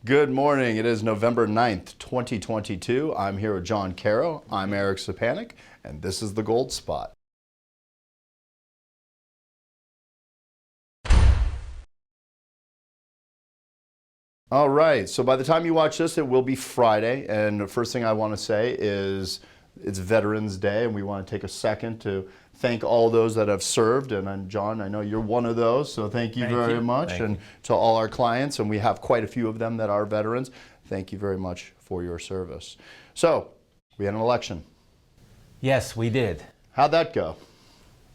Good morning. It is November 9th, 2022. I'm here with John Caro. I'm Eric Sapanik, and this is the Gold Spot. All right, so by the time you watch this, it will be Friday, and the first thing I want to say is it's Veterans Day, and we want to take a second to thank all those that have served. And John, I know you're one of those, so thank you very much. And to all our clients, and we have quite a few of them that are veterans, thank you very much for your service. So, we had an election. Yes, we did. How'd that go?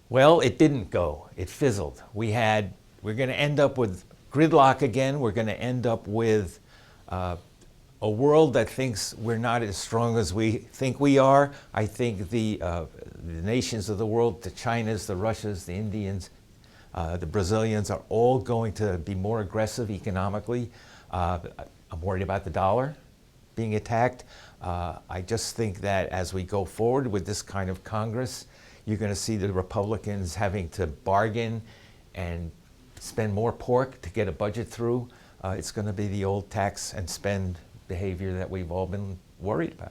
Well, it didn't go. It fizzled. We're going to end up with gridlock again. We're going to end up with a world that thinks we're not as strong as we think we are. I think the nations of the world, the Chinas, the Russias, the Indians, the Brazilians are all going to be more aggressive economically. I'm worried about the dollar being attacked. I just think that as we go forward with this kind of Congress, you're going to see the Republicans having to bargain and spend more pork to get a budget through. It's going to be the old tax and spend behavior that we've all been worried about.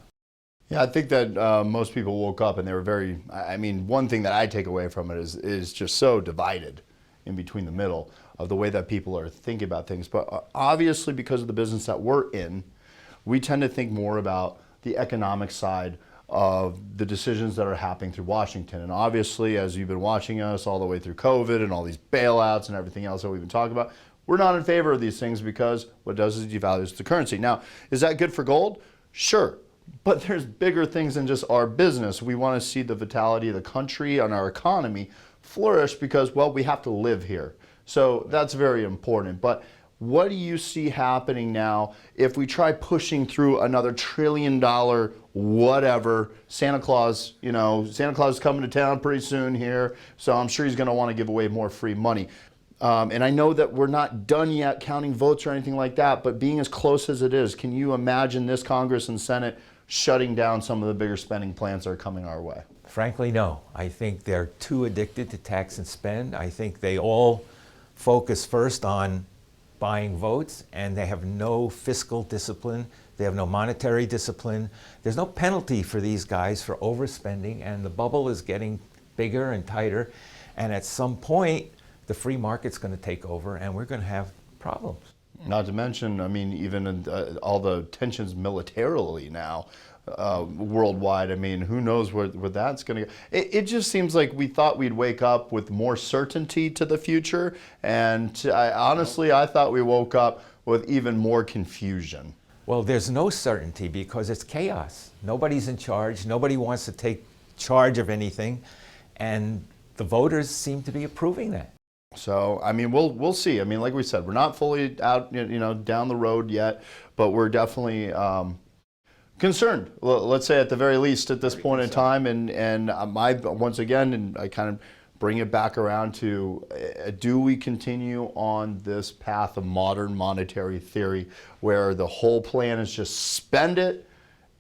Yeah, I think that most people woke up and they were very, I mean, one thing that I take away from it is just so divided in between the middle of the way that people are thinking about things. But obviously, because of the business that we're in, we tend to think more about the economic side of the decisions that are happening through Washington. And obviously, as you've been watching us all the way through COVID and all these bailouts and everything else that we've been talking about, we're not in favor of these things because what it does is devalues the currency. Now, is that good for gold? Sure. But there's bigger things than just our business. We want to see the vitality of the country and our economy flourish because, well, we have to live here. So that's very important. But what do you see happening now if we try pushing through another $1 trillion whatever? Santa Claus, Santa Claus is coming to town pretty soon here, so I'm sure he's going to want to give away more free money. And I know that we're not done yet counting votes or anything like that, but being as close as it is, can you imagine this Congress and Senate shutting down some of the bigger spending plans that are coming our way? Frankly, no. I think they're too addicted to tax and spend. I think they all focus first on buying votes, and they have no fiscal discipline. They have no monetary discipline. There's no penalty for these guys for overspending, and the bubble is getting bigger and tighter. And at some point, the free market's going to take over, and we're going to have problems. Not to mention, I mean, even all the tensions militarily now, worldwide. I mean, who knows where that's going to go. It just seems like we thought we'd wake up with more certainty to the future, and honestly, I thought we woke up with even more confusion. Well, there's no certainty because it's chaos. Nobody's in charge. Nobody wants to take charge of anything, and the voters seem to be approving that. So, I mean, we'll see. I mean, like we said, we're not fully out, down the road yet, but we're definitely concerned. Let's say at the very least at this point in time. And once again, and I kind of bring it back around to, do we continue on this path of modern monetary theory where the whole plan is just spend it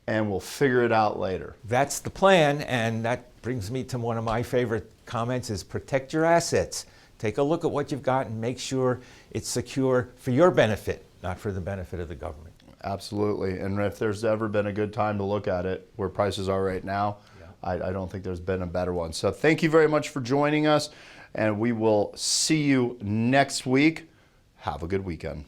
and we'll figure it out later? That's the plan, and that brings me to one of my favorite comments is protect your assets. Take a look at what you've got and make sure it's secure for your benefit, not for the benefit of the government. Absolutely. And if there's ever been a good time to look at it, where prices are right now, I don't think there's been a better one. So thank you very much for joining us, and we will see you next week. Have a good weekend.